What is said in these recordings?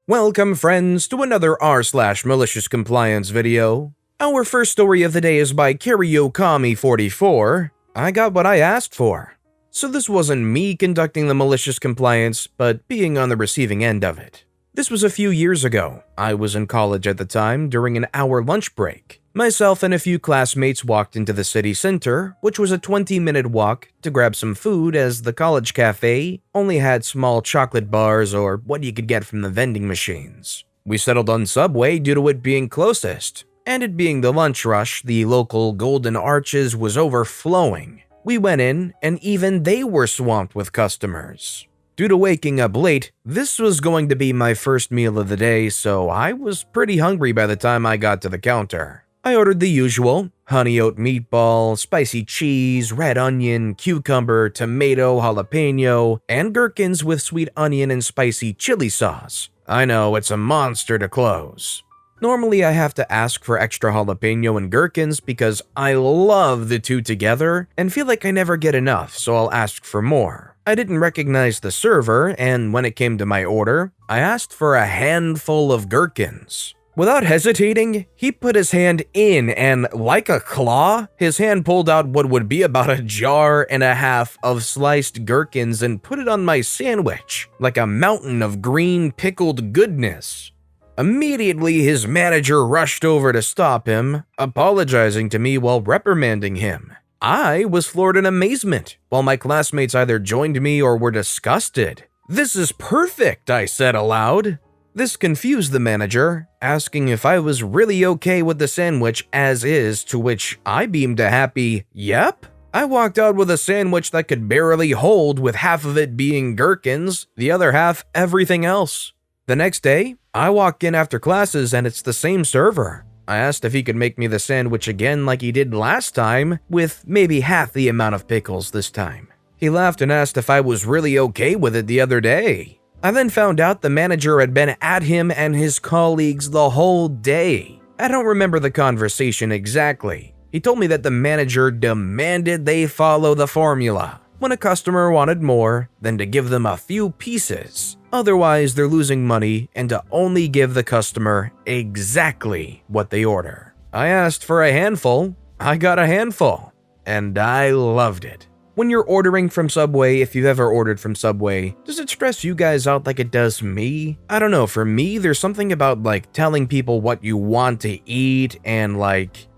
Welcome friends to another r/malicious compliance video. Our first story of the day is by Karaokami44. I got what I asked for. So this wasn't me conducting the malicious compliance, but being on the receiving end of it. This was a few years ago. I was in college at the time during an hour lunch break. Myself and a few classmates walked into the city center, which was a 20-minute walk, to grab some food as the college cafe only had small chocolate bars or what you could get from the vending machines. We settled on Subway due to it being closest, and it being the lunch rush, the local Golden Arches was overflowing. We went in, and even they were swamped with customers. Due to waking up late, this was going to be my first meal of the day, so I was pretty hungry by the time I got to the counter. I ordered the usual: honey oat meatball, spicy cheese, red onion, cucumber, tomato, jalapeno, and gherkins with sweet onion and spicy chili sauce. I know, it's a monster to close. Normally I have to ask for extra jalapeno and gherkins because I love the two together and feel like I never get enough, so I'll ask for more. I didn't recognize the server, and when it came to my order, I asked for a handful of gherkins. Without hesitating, he put his hand in and, like a claw, his hand pulled out what would be about a jar and a half of sliced gherkins and put it on my sandwich, like a mountain of green pickled goodness. Immediately, his manager rushed over to stop him, apologizing to me while reprimanding him. I was floored in amazement, while my classmates either joined me or were disgusted. "This is perfect," I said aloud. This confused the manager, asking if I was really okay with the sandwich as is, to which I beamed a happy, "Yep." I walked out with a sandwich that could barely hold, with half of it being gherkins, the other half everything else. The next day, I walk in after classes and it's the same server. I asked if he could make me the sandwich again like he did last time, with maybe half the amount of pickles this time. He laughed and asked if I was really okay with it the other day. I then found out the manager had been at him and his colleagues the whole day. I don't remember the conversation exactly. He told me that the manager demanded they follow the formula. When a customer wanted more, then to give them a few pieces. Otherwise, they're losing money, and to only give the customer exactly what they order. I asked for a handful. I got a handful. And I loved it. When you're ordering from Subway, if you've ever ordered from Subway, does it stress you guys out like it does me? I don't know, for me, there's something about telling people what you want to eat and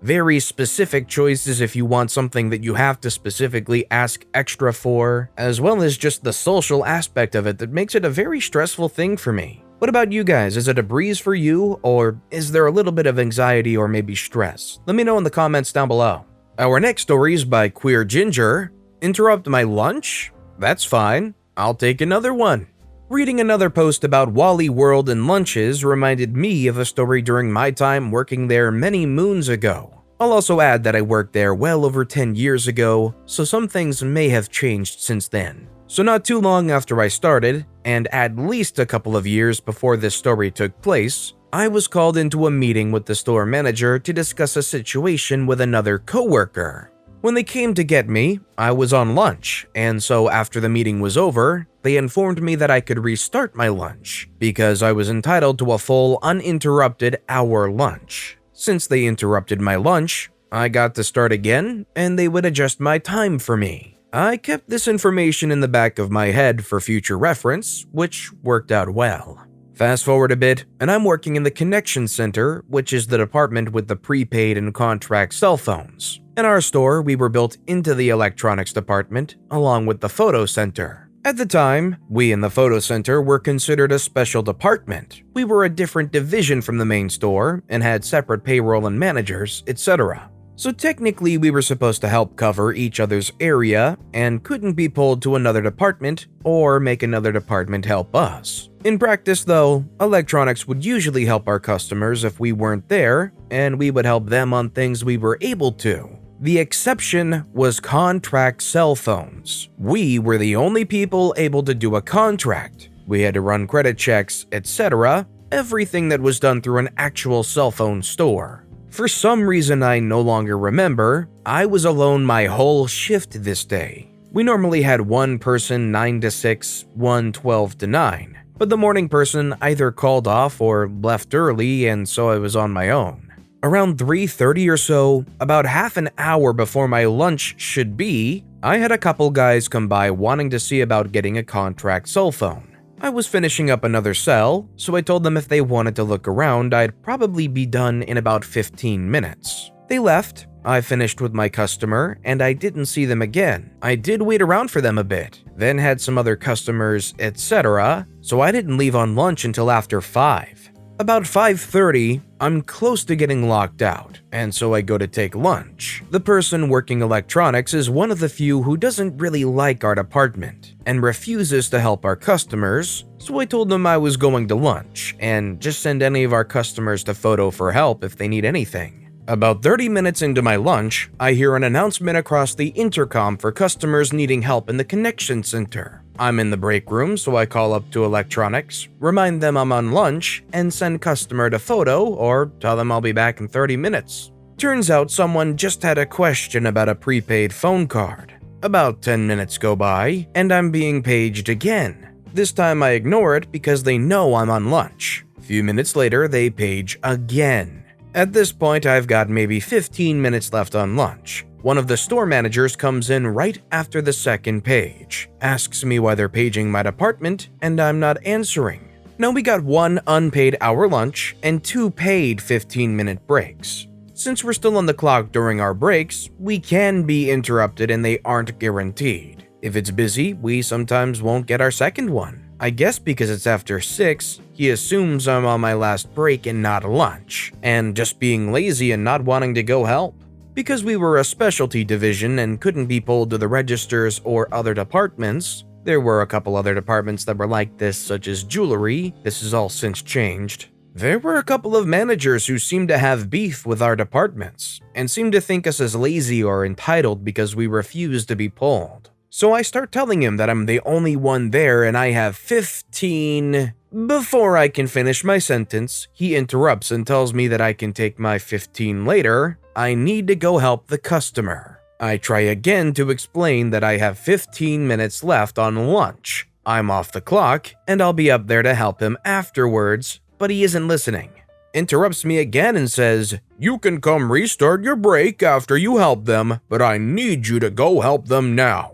very specific choices if you want something that you have to specifically ask extra for, as well as just the social aspect of it that makes it a very stressful thing for me. What about you guys? Is it a breeze for you, or is there a little bit of anxiety or maybe stress? Let me know in the comments down below. Our next story is by Queer Ginger. Interrupt my lunch? That's fine. I'll take another one. Reading another post about Wally World and lunches reminded me of a story during my time working there many moons ago. I'll also add that I worked there well over 10 years ago, so some things may have changed since then. So not too long after I started, and at least a couple of years before this story took place, I was called into a meeting with the store manager to discuss a situation with another coworker. When they came to get me, I was on lunch, and so after the meeting was over, they informed me that I could restart my lunch, because I was entitled to a full uninterrupted hour lunch. Since they interrupted my lunch, I got to start again, and they would adjust my time for me. I kept this information in the back of my head for future reference, which worked out well. Fast forward a bit, and I'm working in the connection center, which is the department with the prepaid and contract cell phones. In our store, we were built into the electronics department, along with the photo center. At the time, we in the photo center were considered a special department. We were a different division from the main store and had separate payroll and managers, etc. So technically, we were supposed to help cover each other's area and couldn't be pulled to another department or make another department help us. In practice though, electronics would usually help our customers if we weren't there, and we would help them on things we were able to. The exception was contract cell phones. We were the only people able to do a contract. We had to run credit checks, etc. Everything that was done through an actual cell phone store. For some reason I no longer remember, I was alone my whole shift this day. We normally had one person 9 to 6, one 12 to 9. but the morning person either called off or left early, and so I was on my own. Around 3:30 or so, about half an hour before my lunch should be, I had a couple guys come by wanting to see about getting a contract cell phone. I was finishing up another cell, so I told them if they wanted to look around, I'd probably be done in about 15 minutes. They left. I finished with my customer, and I didn't see them again. I did wait around for them a bit, then had some other customers, etc., so I didn't leave on lunch until after 5. About 5:30, I'm close to getting locked out, and so I go to take lunch. The person working electronics is one of the few who doesn't really like our department and refuses to help our customers, so I told them I was going to lunch and just send any of our customers to Photo for help if they need anything. About 30 minutes into my lunch, I hear an announcement across the intercom for customers needing help in the connection center. I'm in the break room, so I call up to electronics, remind them I'm on lunch, and send customer to Photo or tell them I'll be back in 30 minutes. Turns out someone just had a question about a prepaid phone card. About 10 minutes go by, and I'm being paged again. This time I ignore it because they know I'm on lunch. A few minutes later, they page again. At this point, I've got maybe 15 minutes left on lunch. One of the store managers comes in right after the second page, asks me why they're paging my department, and I'm not answering. Now we got 1 unpaid hour lunch and 2 paid 15-minute breaks. Since we're still on the clock during our breaks, we can be interrupted and they aren't guaranteed. If it's busy, we sometimes won't get our second one. I guess because it's after 6, he assumes I'm on my last break and not lunch, and just being lazy and not wanting to go help. Because we were a specialty division and couldn't be pulled to the registers or other departments, there were a couple other departments that were like this, such as jewelry. This has all since changed. There were a couple of managers who seemed to have beef with our departments, and seemed to think us as lazy or entitled because we refused to be pulled. So I start telling him that I'm the only one there and I have 15. Before I can finish my sentence, he interrupts and tells me that I can take my 15 later. I need to go help the customer. I try again to explain that I have 15 minutes left on lunch. I'm off the clock and I'll be up there to help him afterwards, but he isn't listening. Interrupts me again and says, "You can come restart your break after you help them, but I need you to go help them now."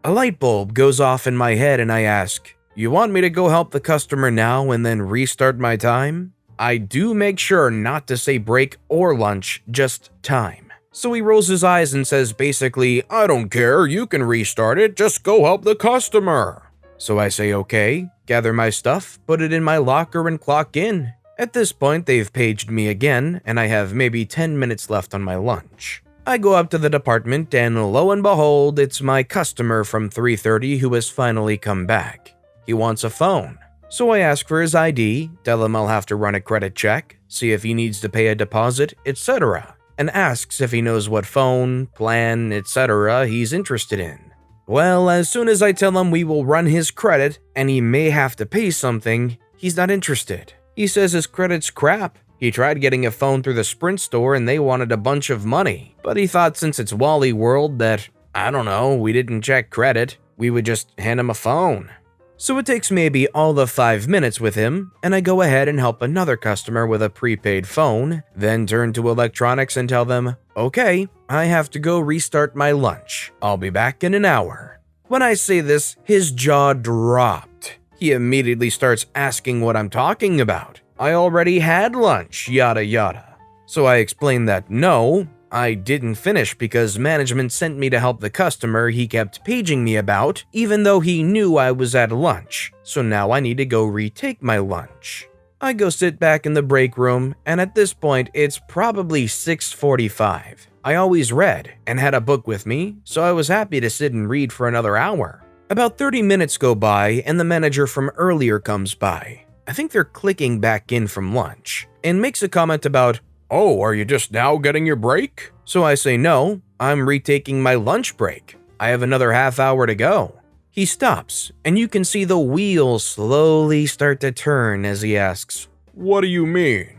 A light bulb goes off in my head and I ask, "You want me to go help the customer now and then restart my time?" I do make sure not to say break or lunch, just time. So he rolls his eyes and says basically, "I don't care, you can restart it, just go help the customer." So I say okay, gather my stuff, put it in my locker and clock in. At this point they've paged me again and I have maybe 10 minutes left on my lunch. I go up to the department and lo and behold, it's my customer from 3:30 who has finally come back. He wants a phone. So I ask for his ID, tell him I'll have to run a credit check, see if he needs to pay a deposit, etc., and asks if he knows what phone, plan, etc. he's interested in. Well, as soon as I tell him we will run his credit and he may have to pay something, he's not interested. He says his credit's crap. He tried getting a phone through the Sprint store and they wanted a bunch of money, but he thought since it's Wally World that, I don't know, we didn't check credit, we would just hand him a phone. So it takes maybe all of 5 minutes with him, and I go ahead and help another customer with a prepaid phone, then turn to electronics and tell them, "Okay, I have to go restart my lunch. I'll be back in an hour." When I say this, his jaw dropped. He immediately starts asking what I'm talking about. I already had lunch, yada yada. So I explained that no, I didn't finish because management sent me to help the customer he kept paging me about, even though he knew I was at lunch, so now I need to go retake my lunch. I go sit back in the break room, and at this point it's probably 6:45. I always read and had a book with me, so I was happy to sit and read for another hour. About 30 minutes go by and the manager from earlier comes by. I think they're clicking back in from lunch, and makes a comment about, "Oh, are you just now getting your break?" So I say no, I'm retaking my lunch break. I have another half hour to go. He stops, and you can see the wheels slowly start to turn as he asks, "What do you mean?"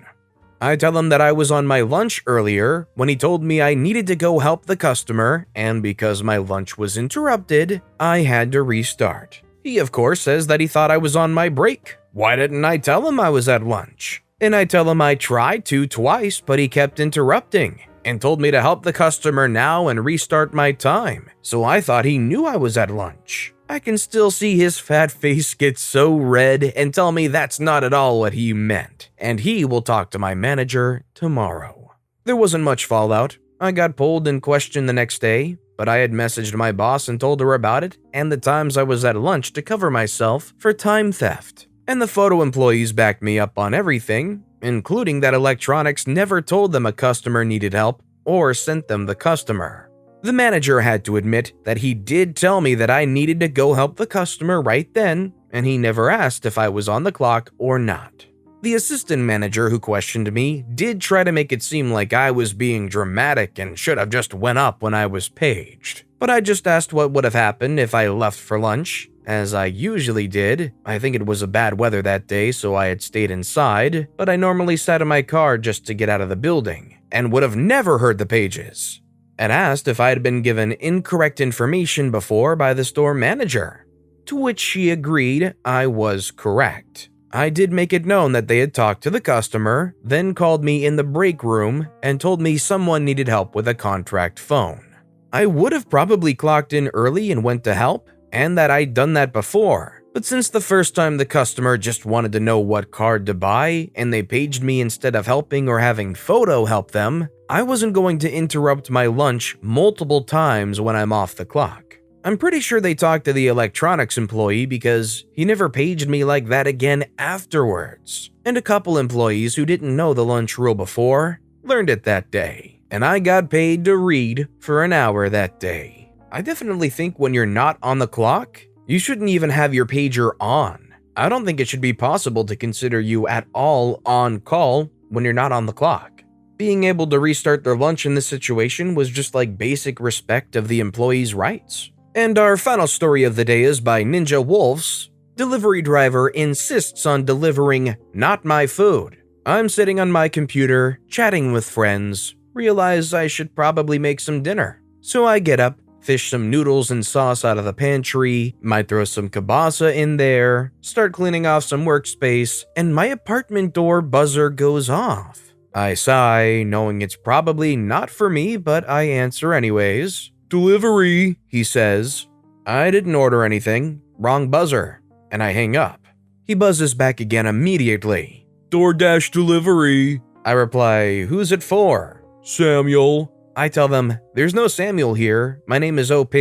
I tell him that I was on my lunch earlier when he told me I needed to go help the customer, and because my lunch was interrupted, I had to restart. He of course says that he thought I was on my break. Why didn't I tell him I was at lunch? And I tell him I tried to twice, but he kept interrupting and told me to help the customer now and restart my time. So I thought he knew I was at lunch. I can still see his fat face get so red and tell me that's not at all what he meant, and he will talk to my manager tomorrow. There wasn't much fallout. I got pulled and questioned the next day, but I had messaged my boss and told her about it and the times I was at lunch to cover myself for time theft. And the photo employees backed me up on everything, including that electronics never told them a customer needed help or sent them the customer. The manager had to admit that he did tell me that I needed to go help the customer right then, and he never asked if I was on the clock or not. The assistant manager who questioned me did try to make it seem like I was being dramatic and should have just went up when I was paged. But I just asked what would have happened if I left for lunch, as I usually did. I think it was a bad weather that day, so I had stayed inside, but I normally sat in my car just to get out of the building, and would have never heard the pages. And asked if I had been given incorrect information before by the store manager, to which she agreed I was correct. I did make it known that they had talked to the customer, then called me in the break room and told me someone needed help with a contract phone. I would have probably clocked in early and went to help, and that I'd done that before, but since the first time the customer just wanted to know what card to buy and they paged me instead of helping or having photo help them, I wasn't going to interrupt my lunch multiple times when I'm off the clock. I'm pretty sure they talked to the electronics employee because he never paged me like that again afterwards. And a couple employees who didn't know the lunch rule before learned it that day. And I got paid to read for an hour that day. I definitely think when you're not on the clock, you shouldn't even have your pager on. I don't think it should be possible to consider you at all on call when you're not on the clock. Being able to restart their lunch in this situation was just like basic respect of the employee's rights. And our final story of the day is by Ninja Wolves. Delivery driver insists on delivering not my food. I'm sitting on my computer, chatting with friends, realize I should probably make some dinner. So I get up, fish some noodles and sauce out of the pantry, might throw some kielbasa in there, start cleaning off some workspace, and my apartment door buzzer goes off. I sigh, knowing it's probably not for me, but I answer anyways. "Delivery," he says. I didn't order anything, wrong buzzer, and I hang up. He buzzes back again immediately. "DoorDash delivery." I reply, "Who's it for?" "Samuel." I tell them, "There's no Samuel here, my name is OP,"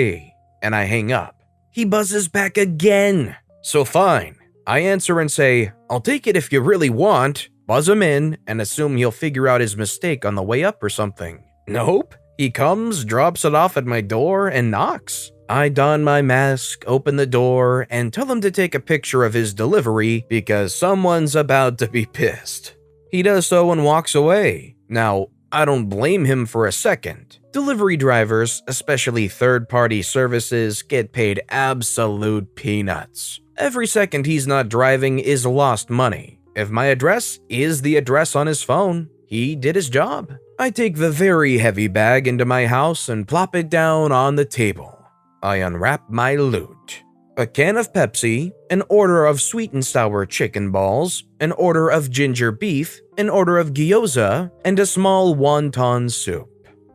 and I hang up. He buzzes back again. So fine, I answer and say, "I'll take it if you really want," buzz him in, and assume he'll figure out his mistake on the way up or something. Nope. He comes, drops it off at my door, and knocks. I don my mask, open the door, and tell him to take a picture of his delivery because someone's about to be pissed. He does so and walks away. Now, I don't blame him for a second. Delivery drivers, especially third-party services, get paid absolute peanuts. Every second he's not driving is lost money. If my address is the address on his phone, he did his job. I take the very heavy bag into my house and plop it down on the table. I unwrap my loot. A can of Pepsi, an order of sweet and sour chicken balls, an order of ginger beef, an order of gyoza, and a small wonton soup.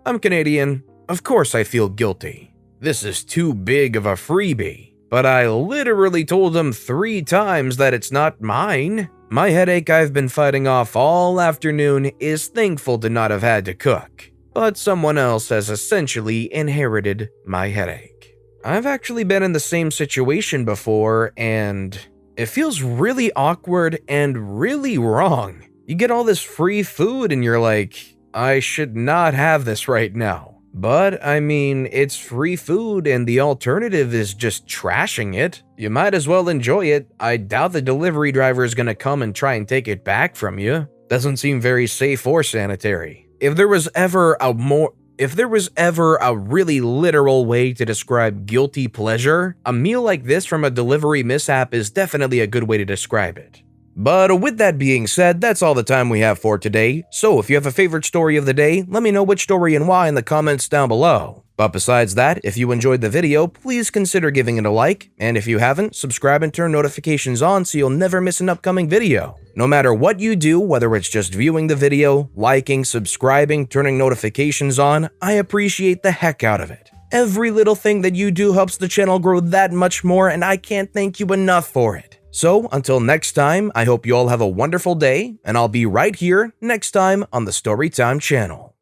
I'm Canadian. Of course I feel guilty. This is too big of a freebie. But I literally told him 3 times that it's not mine. My headache I've been fighting off all afternoon is thankful to not have had to cook. But someone else has essentially inherited my headache. I've actually been in the same situation before, and it feels really awkward and really wrong. You get all this free food and you're like, I should not have this right now. But, I mean, it's free food and the alternative is just trashing it. You might as well enjoy it. I doubt the delivery driver is gonna come and try and take it back from you. Doesn't seem very safe or sanitary. If there was ever a really literal way to describe guilty pleasure, a meal like this from a delivery mishap is definitely a good way to describe it. But with that being said, that's all the time we have for today. So if you have a favorite story of the day, let me know which story and why in the comments down below. But besides that, if you enjoyed the video, please consider giving it a like, and if you haven't, subscribe and turn notifications on so you'll never miss an upcoming video. No matter what you do, whether it's just viewing the video, liking, subscribing, turning notifications on, I appreciate the heck out of it. Every little thing that you do helps the channel grow that much more, and I can't thank you enough for it. So, until next time, I hope you all have a wonderful day, and I'll be right here next time on the Storytime channel.